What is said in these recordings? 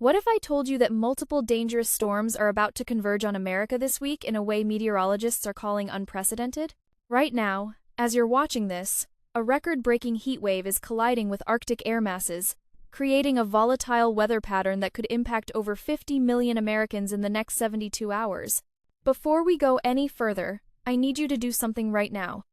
What if I told you that multiple dangerous storms are about to converge on America this week in a way meteorologists are calling unprecedented? Right now, as you're watching this, a record-breaking heat wave is colliding with Arctic air masses, creating a volatile weather pattern that could impact over 50 million Americans in the next 72 hours. Before we go any further, I need you to do something right now.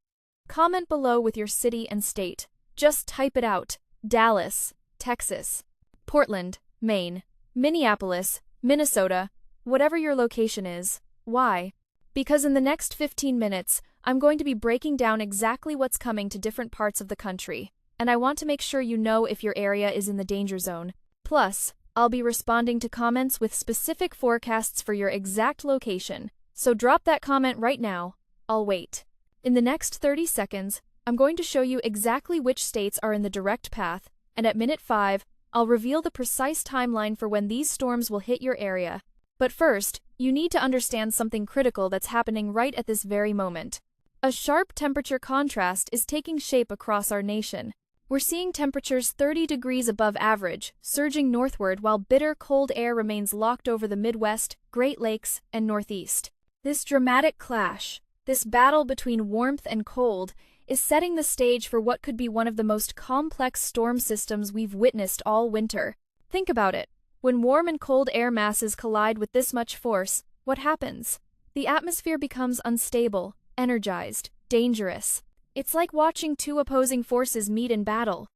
Comment below with your city and state. Just type it out. Dallas, Texas, Portland, Maine, Minneapolis, Minnesota, whatever your location is. Why? Because in the next 15 minutes, I'm going to be breaking down exactly what's coming to different parts of the country, and I want to make sure you know if your area is in the danger zone. Plus, I'll be responding to comments with specific forecasts for your exact location, so drop that comment right now. I'll wait. In the next 30 seconds, I'm going to show you exactly which states are in the direct path, and at minute 5, I'll reveal the precise timeline for when these storms will hit your area. But first, you need to understand something critical that's happening right at this very moment. A sharp temperature contrast is taking shape across our nation. We're seeing temperatures 30 degrees above average, surging northward while bitter cold air remains locked over the Midwest, Great Lakes, and Northeast. This dramatic clash, this battle between warmth and cold, is setting the stage for what could be one of the most complex storm systems we've witnessed all winter. Think about it. When warm and cold air masses collide with this much force, what happens? The atmosphere becomes unstable, energized, dangerous. It's like watching two opposing forces meet in battle.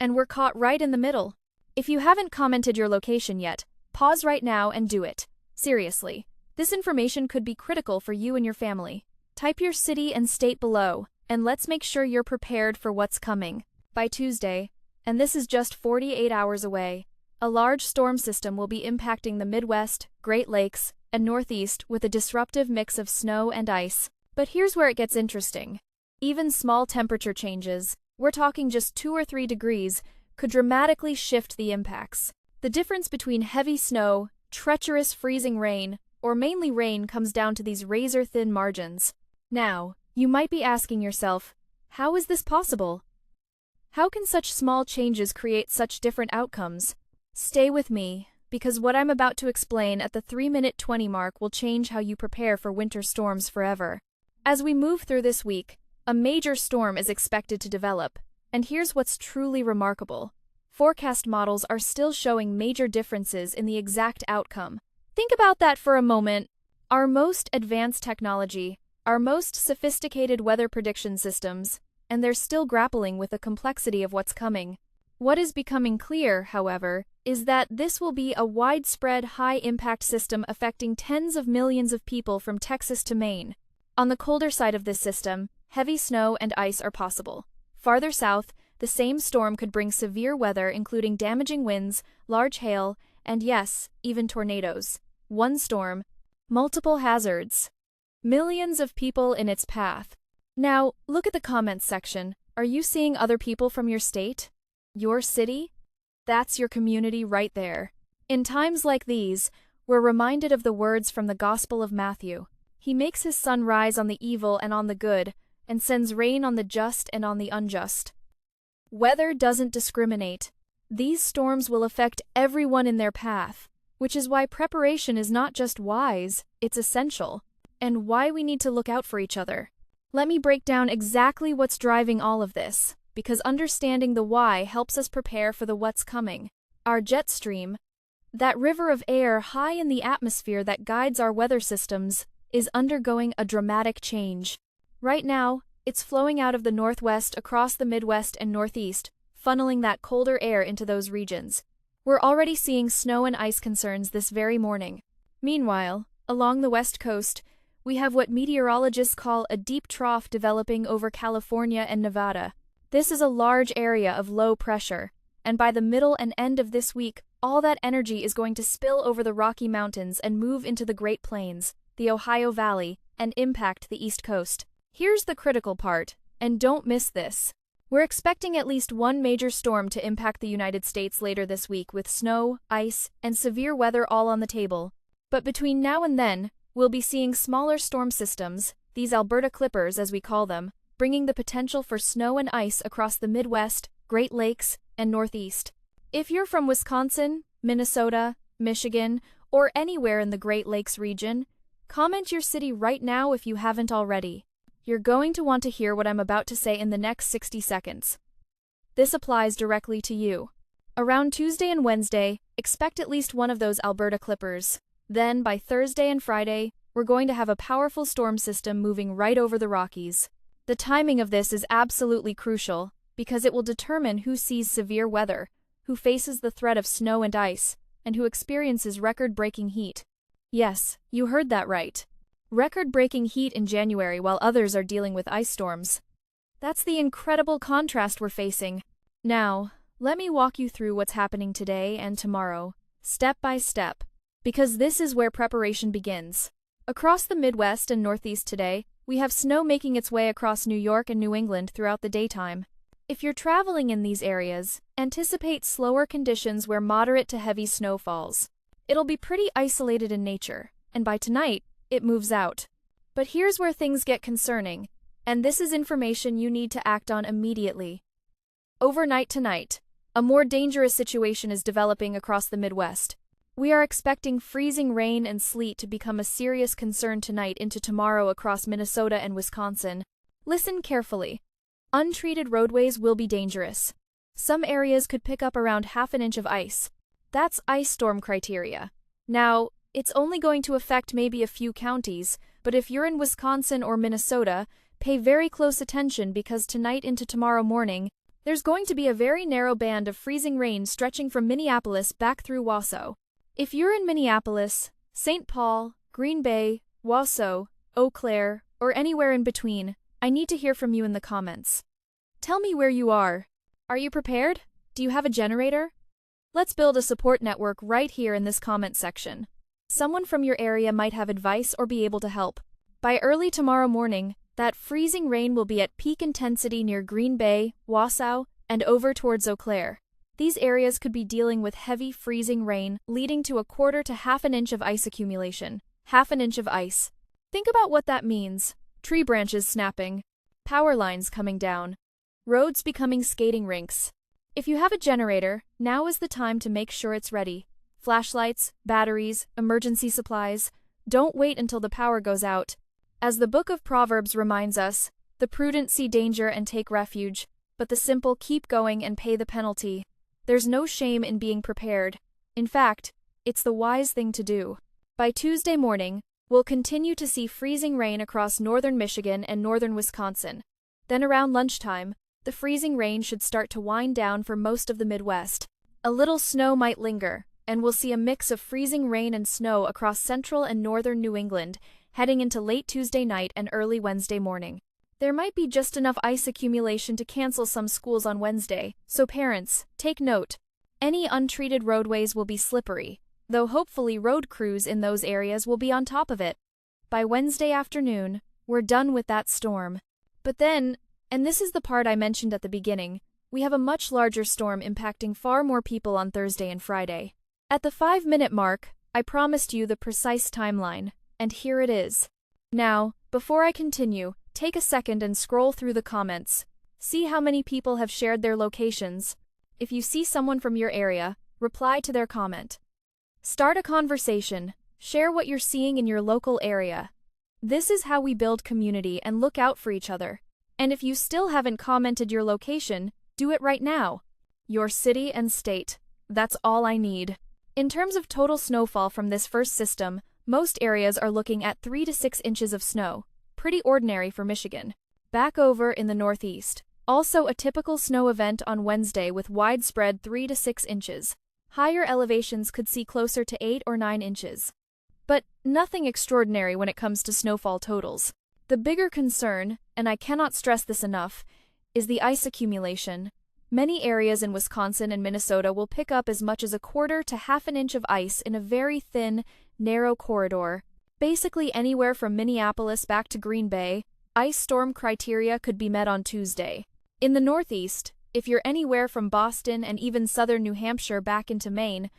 And we're caught right in the middle. If you haven't commented your location yet, pause right now and do it. Seriously, this information could be critical for you and your family. Type your city and state below, and let's make sure you're prepared for what's coming. By Tuesday, and this is just 48 hours away, a large storm system will be impacting the Midwest, Great Lakes, and Northeast with a disruptive mix of snow and ice. But here's where it gets interesting. Even small temperature changes, we're talking just 2 or 3 degrees, could dramatically shift the impacts. The difference between heavy snow, treacherous freezing rain, or mainly rain comes down to these razor-thin margins. Now, you might be asking yourself, how is this possible? How can such small changes create such different outcomes? Stay with me, because what I'm about to explain at the 3-minute 20 mark will change how you prepare for winter storms forever. As we move through this week, a major storm is expected to develop, and here's what's truly remarkable. Forecast models are still showing major differences in the exact outcome. Think about that for a moment. Our most advanced technology, our most sophisticated weather prediction systems, and they're still grappling with the complexity of what's coming. What is becoming clear, however, is that this will be a widespread high-impact system affecting tens of millions of people from Texas to Maine. On the colder side of this system, heavy snow and ice are possible. Farther south, the same storm could bring severe weather including damaging winds, large hail, and yes, even tornadoes. One storm, multiple hazards. Millions of people in its path. Now, look at the comments section. Are you seeing other people from your state? Your city? That's your community right there. In times like these, we're reminded of the words from the Gospel of Matthew. He makes his sun rise on the evil and on the good, and sends rain on the just and on the unjust. Weather doesn't discriminate. These storms will affect everyone in their path, which is why preparation is not just wise, it's essential, and why we need to look out for each other. Let me break down exactly what's driving all of this, because understanding the why helps us prepare for the what's coming. Our jet stream, that river of air high in the atmosphere that guides our weather systems, is undergoing a dramatic change. Right now, it's flowing out of the northwest across the Midwest and Northeast, funneling that colder air into those regions. We're already seeing snow and ice concerns this very morning. Meanwhile, along the west coast, we have what meteorologists call a deep trough developing over California and Nevada. This is a large area of low pressure, and by the middle and end of this week, all that energy is going to spill over the Rocky Mountains and move into the Great Plains, the Ohio Valley, and impact the East Coast. Here's the critical part, and don't miss this. We're expecting at least one major storm to impact the United States later this week with snow, ice, and severe weather all on the table. But between now and then, we'll be seeing smaller storm systems, these Alberta Clippers as we call them, bringing the potential for snow and ice across the Midwest, Great Lakes, and Northeast. If you're from Wisconsin, Minnesota, Michigan, or anywhere in the Great Lakes region, comment your city right now if you haven't already. You're going to want to hear what I'm about to say in the next 60 seconds. This applies directly to you. Around Tuesday and Wednesday, expect at least one of those Alberta clippers. Then, by Thursday and Friday, we're going to have a powerful storm system moving right over the Rockies. The timing of this is absolutely crucial, because it will determine who sees severe weather, who faces the threat of snow and ice, and who experiences record-breaking heat. Yes, you heard that right. Record-breaking heat in January while others are dealing with ice storms. That's the incredible contrast we're facing. Now, let me walk you through what's happening today and tomorrow, step by step, because this is where preparation begins. Across the Midwest and Northeast today, we have snow making its way across New York and New England throughout the daytime. If you're traveling in these areas, anticipate slower conditions where moderate to heavy snow falls. It'll be pretty isolated in nature, and by tonight, it moves out. But here's where things get concerning, and this is information you need to act on immediately. Overnight tonight, a more dangerous situation is developing across the Midwest. We are expecting freezing rain and sleet to become a serious concern tonight into tomorrow across Minnesota and Wisconsin. Listen carefully. Untreated roadways will be dangerous. Some areas could pick up around half an inch of ice. That's ice storm criteria. Now, it's only going to affect maybe a few counties, but if you're in Wisconsin or Minnesota, pay very close attention because tonight into tomorrow morning, there's going to be a very narrow band of freezing rain stretching from Minneapolis back through Wausau. If you're in Minneapolis, St. Paul, Green Bay, Wausau, Eau Claire, or anywhere in between, I need to hear from you in the comments. Tell me where you are. Are you prepared? Do you have a generator? Let's build a support network right here in this comment section. Someone from your area might have advice or be able to help. By early tomorrow morning, that freezing rain will be at peak intensity near Green Bay, Wausau, and over towards Eau Claire. These areas could be dealing with heavy freezing rain, leading to a quarter to half an inch of ice accumulation. Half an inch of ice. Think about what that means. Tree branches snapping, power lines coming down, roads becoming skating rinks. If you have a generator, now is the time to make sure it's ready. Flashlights, batteries, emergency supplies. Don't wait until the power goes out. As the book of Proverbs reminds us, the prudent see danger and take refuge, but the simple keep going and pay the penalty. There's no shame in being prepared. In fact, it's the wise thing to do. By Tuesday morning, we'll continue to see freezing rain across northern Michigan and northern Wisconsin. Then around lunchtime, the freezing rain should start to wind down for most of the Midwest. A little snow might linger, and we'll see a mix of freezing rain and snow across central and northern New England, heading into late Tuesday night and early Wednesday morning. There might be just enough ice accumulation to cancel some schools on Wednesday, so parents, take note. Any untreated roadways will be slippery, though hopefully road crews in those areas will be on top of it. By Wednesday afternoon, we're done with that storm. But then, and this is the part I mentioned at the beginning, we have a much larger storm impacting far more people on Thursday and Friday. At the 5-minute mark, I promised you the precise timeline, and here it is. Now, before I continue, take a second and scroll through the comments. See how many people have shared their locations. If you see someone from your area, reply to their comment. Start a conversation. Share what you're seeing in your local area. This is how we build community and look out for each other. And if you still haven't commented your location, do it right now. Your city and state. That's all I need. In terms of total snowfall from this first system, most areas are looking at 3 to 6 inches of snow. Pretty ordinary for Michigan. Back over in the Northeast. Also a typical snow event on Wednesday with widespread 3 to 6 inches. Higher elevations could see closer to 8 or 9 inches. But nothing extraordinary when it comes to snowfall totals. The bigger concern, and I cannot stress this enough, is the ice accumulation. Many areas in Wisconsin and Minnesota will pick up as much as a quarter to half an inch of ice in a very thin, narrow corridor. Basically anywhere from Minneapolis back to Green Bay, ice storm criteria could be met on Tuesday. In the Northeast, if you're anywhere from Boston and even southern New Hampshire back into Maine,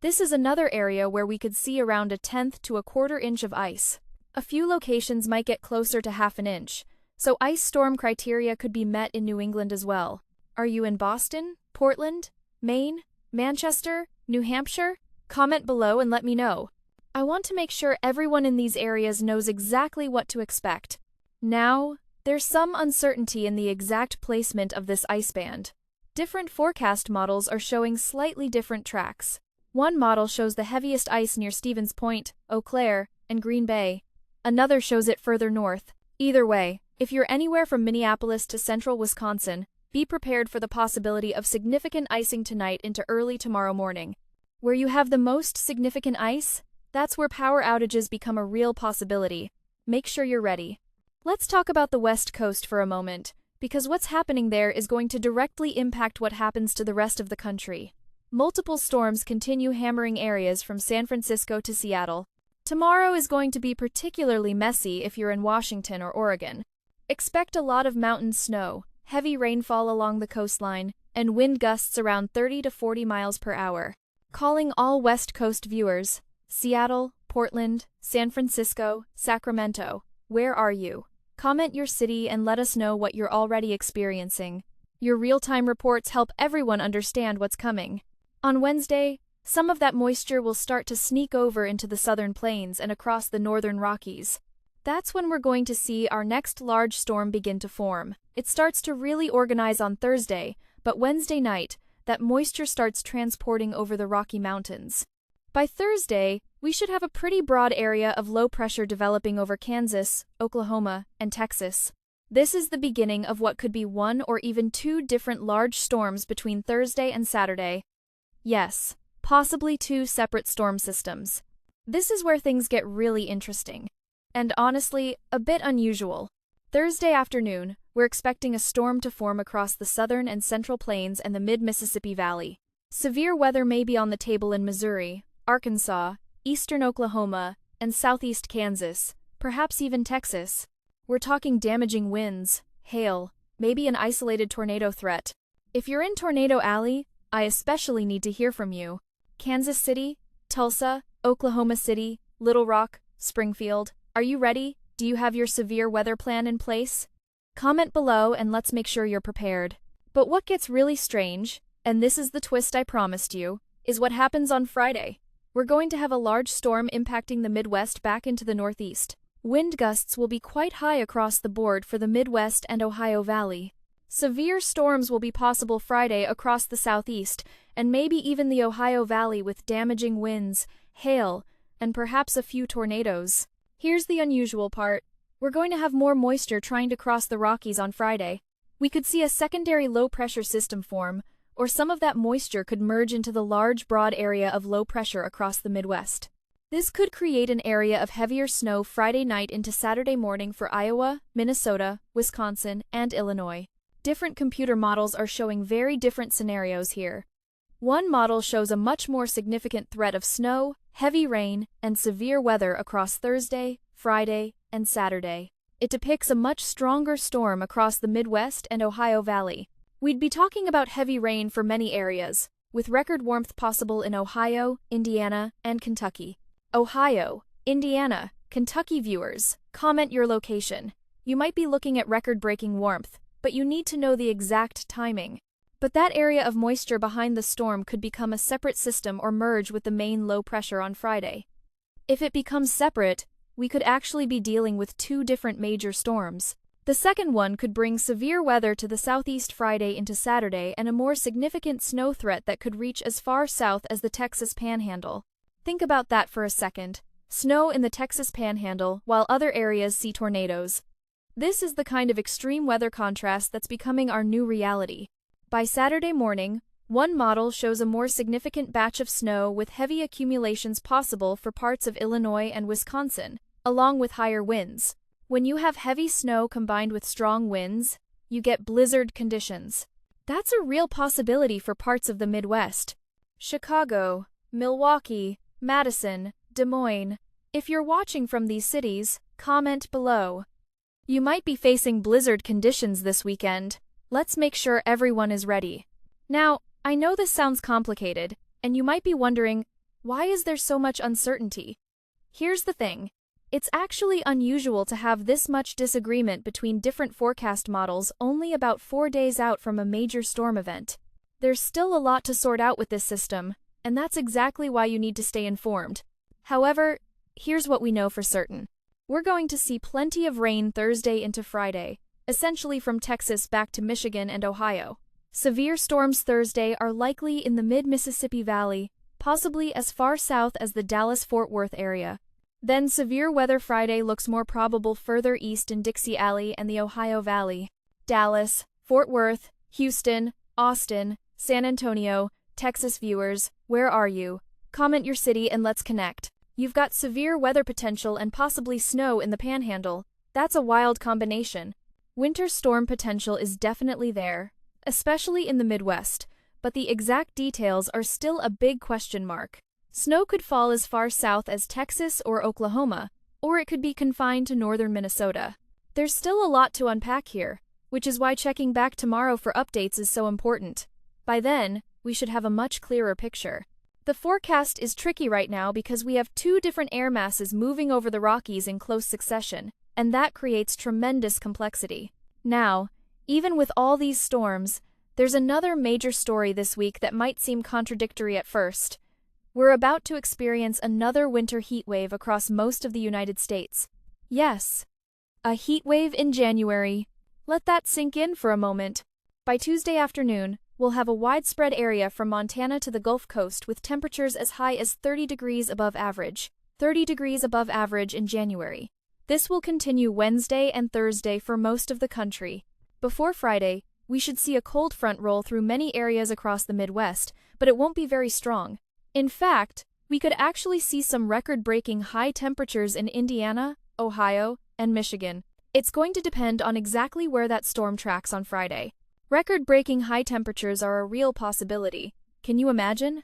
this is another area where we could see around a tenth to a quarter inch of ice. A few locations might get closer to half an inch, so ice storm criteria could be met in New England as well. Are you in Boston, Portland, Maine, Manchester, New Hampshire? Comment below and let me know. I want to make sure everyone in these areas knows exactly what to expect. Now, there's some uncertainty in the exact placement of this ice band. Different forecast models are showing slightly different tracks. One model shows the heaviest ice near Stevens Point, Eau Claire, and Green Bay. Another shows it further north. Either way, if you're anywhere from Minneapolis to central Wisconsin, be prepared for the possibility of significant icing tonight into early tomorrow morning. Where you have the most significant ice, that's where power outages become a real possibility. Make sure you're ready. Let's talk about the West Coast for a moment, because what's happening there is going to directly impact what happens to the rest of the country. Multiple storms continue hammering areas from San Francisco to Seattle. Tomorrow is going to be particularly messy if you're in Washington or Oregon. Expect a lot of mountain snow, heavy rainfall along the coastline, and wind gusts around 30 to 40 miles per hour. Calling all West Coast viewers, Seattle, Portland, San Francisco, Sacramento, where are you? Comment your city and let us know what you're already experiencing. Your real-time reports help everyone understand what's coming. On Wednesday, some of that moisture will start to sneak over into the southern plains and across the northern Rockies. That's when we're going to see our next large storm begin to form. It starts to really organize on Thursday, but Wednesday night, that moisture starts transporting over the Rocky Mountains. By Thursday, we should have a pretty broad area of low pressure developing over Kansas, Oklahoma, and Texas. This is the beginning of what could be one or even two different large storms between Thursday and Saturday. Yes, possibly two separate storm systems. This is where things get really interesting. And honestly, a bit unusual. Thursday afternoon, we're expecting a storm to form across the southern and central plains and the mid-Mississippi Valley. Severe weather may be on the table in Missouri, Arkansas, eastern Oklahoma, and southeast Kansas, perhaps even Texas. We're talking damaging winds, hail, maybe an isolated tornado threat. If you're in Tornado Alley, I especially need to hear from you. Kansas City, Tulsa, Oklahoma City, Little Rock, Springfield, are you ready? Do you have your severe weather plan in place? Comment below and let's make sure you're prepared. But what gets really strange, and this is the twist I promised you, is what happens on Friday. We're going to have a large storm impacting the Midwest back into the Northeast. Wind gusts will be quite high across the board for the Midwest and Ohio Valley. Severe storms will be possible Friday across the Southeast, and maybe even the Ohio Valley with damaging winds, hail, and perhaps a few tornadoes. Here's the unusual part. We're going to have more moisture trying to cross the Rockies on Friday. We could see a secondary low-pressure system form, or some of that moisture could merge into the large, broad area of low pressure across the Midwest. This could create an area of heavier snow Friday night into Saturday morning for Iowa, Minnesota, Wisconsin, and Illinois. Different computer models are showing very different scenarios here. One model shows a much more significant threat of snow, heavy rain, and severe weather across Thursday, Friday, and Saturday. It depicts a much stronger storm across the Midwest and Ohio Valley. We'd be talking about heavy rain for many areas, with record warmth possible in Ohio, Indiana, and Kentucky. Ohio, Indiana, Kentucky viewers, comment your location. You might be looking at record-breaking warmth, but you need to know the exact timing. But that area of moisture behind the storm could become a separate system or merge with the main low pressure on Friday. If it becomes separate, we could actually be dealing with two different major storms. The second one could bring severe weather to the southeast Friday into Saturday and a more significant snow threat that could reach as far south as the Texas Panhandle. Think about that for a second. Snow in the Texas Panhandle, while other areas see tornadoes. This is the kind of extreme weather contrast that's becoming our new reality. By Saturday morning, one model shows a more significant batch of snow with heavy accumulations possible for parts of Illinois and Wisconsin, along with higher winds. When you have heavy snow combined with strong winds, you get blizzard conditions. That's a real possibility for parts of the Midwest. Chicago, Milwaukee, Madison, Des Moines. If you're watching from these cities, comment below. You might be facing blizzard conditions this weekend. Let's make sure everyone is ready. Now, I know this sounds complicated, and you might be wondering, why is there so much uncertainty? Here's the thing. It's actually unusual to have this much disagreement between different forecast models only about 4 days out from a major storm event. There's still a lot to sort out with this system, and that's exactly why you need to stay informed. However, here's what we know for certain. We're going to see plenty of rain Thursday into Friday, essentially from Texas back to Michigan and Ohio. Severe storms Thursday are likely in the mid-Mississippi Valley, possibly as far south as the Dallas-Fort Worth area. Then severe weather Friday looks more probable further east in Dixie Alley and the Ohio Valley. Dallas, Fort Worth, Houston, Austin, San Antonio, Texas viewers, where are you? Comment your city and let's connect. You've got severe weather potential and possibly snow in the Panhandle. That's a wild combination. Winter storm potential is definitely there, especially in the Midwest, but the exact details are still a big question mark. Snow could fall as far south as Texas or Oklahoma, or it could be confined to northern Minnesota. There's still a lot to unpack here, which is why checking back tomorrow for updates is so important. By then, we should have a much clearer picture. The forecast is tricky right now because we have two different air masses moving over the Rockies in close succession, and that creates tremendous complexity. Now, even with all these storms, there's another major story this week that might seem contradictory at first. We're about to experience another winter heat wave across most of the United States. Yes, a heat wave in January. Let that sink in for a moment. By Tuesday afternoon, we'll have a widespread area from Montana to the Gulf Coast with temperatures as high as 30 degrees above average. 30 degrees above average in January. This will continue Wednesday and Thursday for most of the country. Before Friday, we should see a cold front roll through many areas across the Midwest, but it won't be very strong. In fact, we could actually see some record-breaking high temperatures in Indiana, Ohio, and Michigan. It's going to depend on exactly where that storm tracks on Friday. Record-breaking high temperatures are a real possibility. Can you imagine?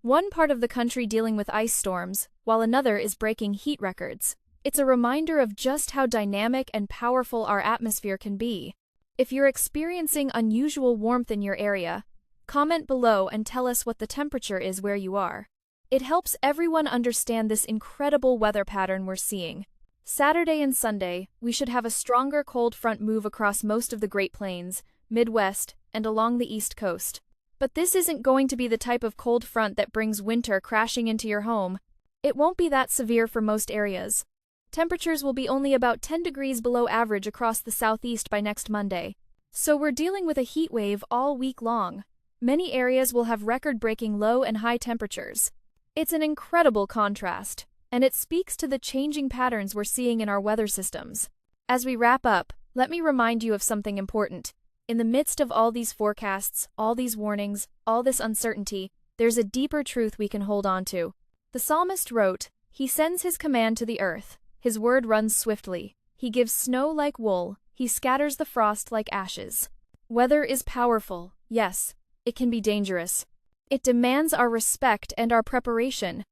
One part of the country dealing with ice storms, while another is breaking heat records. It's a reminder of just how dynamic and powerful our atmosphere can be. If you're experiencing unusual warmth in your area, comment below and tell us what the temperature is where you are. It helps everyone understand this incredible weather pattern we're seeing. Saturday and Sunday, we should have a stronger cold front move across most of the Great Plains, Midwest, and along the East Coast. But this isn't going to be the type of cold front that brings winter crashing into your home. It won't be that severe for most areas. Temperatures will be only about 10 degrees below average across the southeast by next Monday. So we're dealing with a heat wave all week long. Many areas will have record-breaking low and high temperatures. It's an incredible contrast, and it speaks to the changing patterns we're seeing in our weather systems. As we wrap up, let me remind you of something important. In the midst of all these forecasts, all these warnings, all this uncertainty, there's a deeper truth we can hold on to. The psalmist wrote, "He sends his command to the earth. His word runs swiftly. He gives snow like wool. He scatters the frost like ashes." Weather is powerful, yes. It can be dangerous. It demands our respect and our preparation.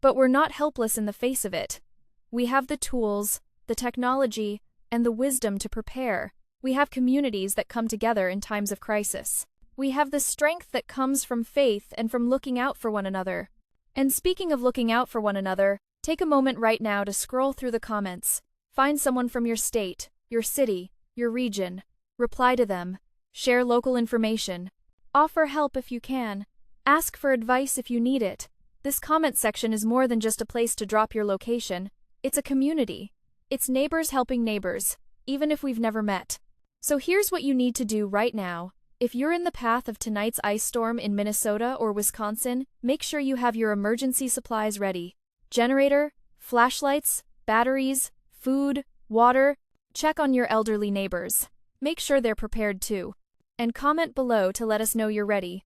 But we're not helpless in the face of it. We have the tools, the technology, and the wisdom to prepare. We have communities that come together in times of crisis. We have the strength that comes from faith and from looking out for one another. And speaking of looking out for one another, take a moment right now to scroll through the comments. Find someone from your state, your city, your region. Reply to them. Share local information. Offer help if you can. Ask for advice if you need it. This comment section is more than just a place to drop your location. It's a community. It's neighbors helping neighbors, even if we've never met. So here's what you need to do right now. If you're in the path of tonight's ice storm in Minnesota or Wisconsin, make sure you have your emergency supplies ready. Generator, flashlights, batteries, food, water. Check on your elderly neighbors. Make sure they're prepared too. And comment below to let us know you're ready.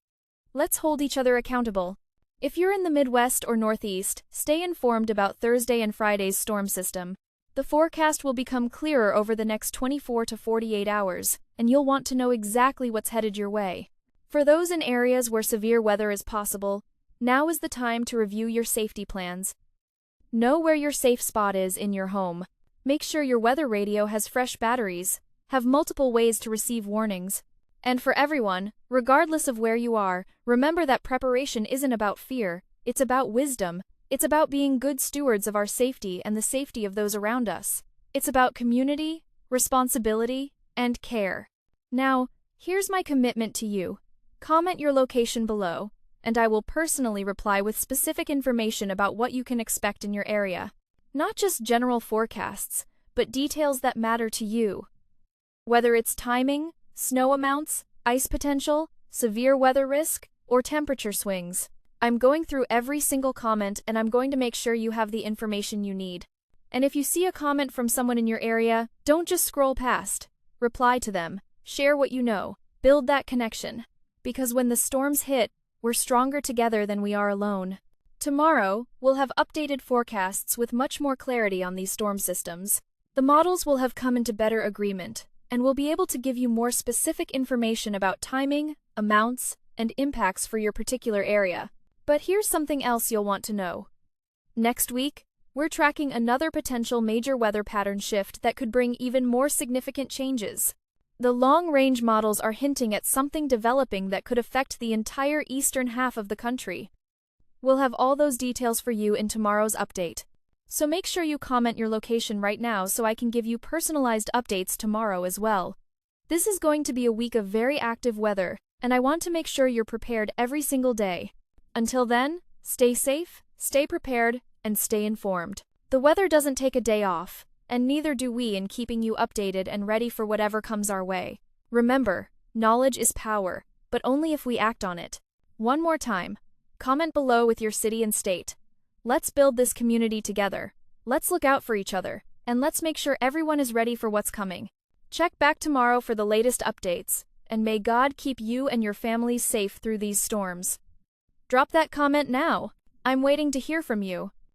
Let's hold each other accountable. If you're in the Midwest or Northeast, stay informed about Thursday and Friday's storm system. The forecast will become clearer over the next 24 to 48 hours, and you'll want to know exactly what's headed your way. For those in areas where severe weather is possible, now is the time to review your safety plans. Know where your safe spot is in your home. Make sure your weather radio has fresh batteries. Have multiple ways to receive warnings. And for everyone, regardless of where you are, remember that preparation isn't about fear, it's about wisdom. It's about being good stewards of our safety and the safety of those around us. It's about community, responsibility, and care. Now, here's my commitment to you. Comment your location below. and I will personally reply with specific information about what you can expect in your area. Not just general forecasts, but details that matter to you. Whether it's timing, snow amounts, ice potential, severe weather risk, or temperature swings, I'm going through every single comment and I'm going to make sure you have the information you need. And if you see a comment from someone in your area, don't just scroll past. Reply to them, share what you know, build that connection. Because when the storms hit, we're stronger together than we are alone. Tomorrow, we'll have updated forecasts with much more clarity on these storm systems. The models will have come into better agreement, and we'll be able to give you more specific information about timing, amounts, and impacts for your particular area. But here's something else you'll want to know. Next week, we're tracking another potential major weather pattern shift that could bring even more significant changes. The long-range models are hinting at something developing that could affect the entire eastern half of the country. We'll have all those details for you in tomorrow's update. So make sure you comment your location right now so I can give you personalized updates tomorrow as well. This is going to be a week of very active weather, and I want to make sure you're prepared every single day. Until then, stay safe, stay prepared, and stay informed. The weather doesn't take a day off, and neither do we in keeping you updated and ready for whatever comes our way. Remember, knowledge is power, but only if we act on it. One more time, comment below with your city and state. Let's build this community together. Let's look out for each other, and let's make sure everyone is ready for what's coming. Check back tomorrow for the latest updates, and may God keep you and your families safe through these storms. Drop that comment now. I'm waiting to hear from you.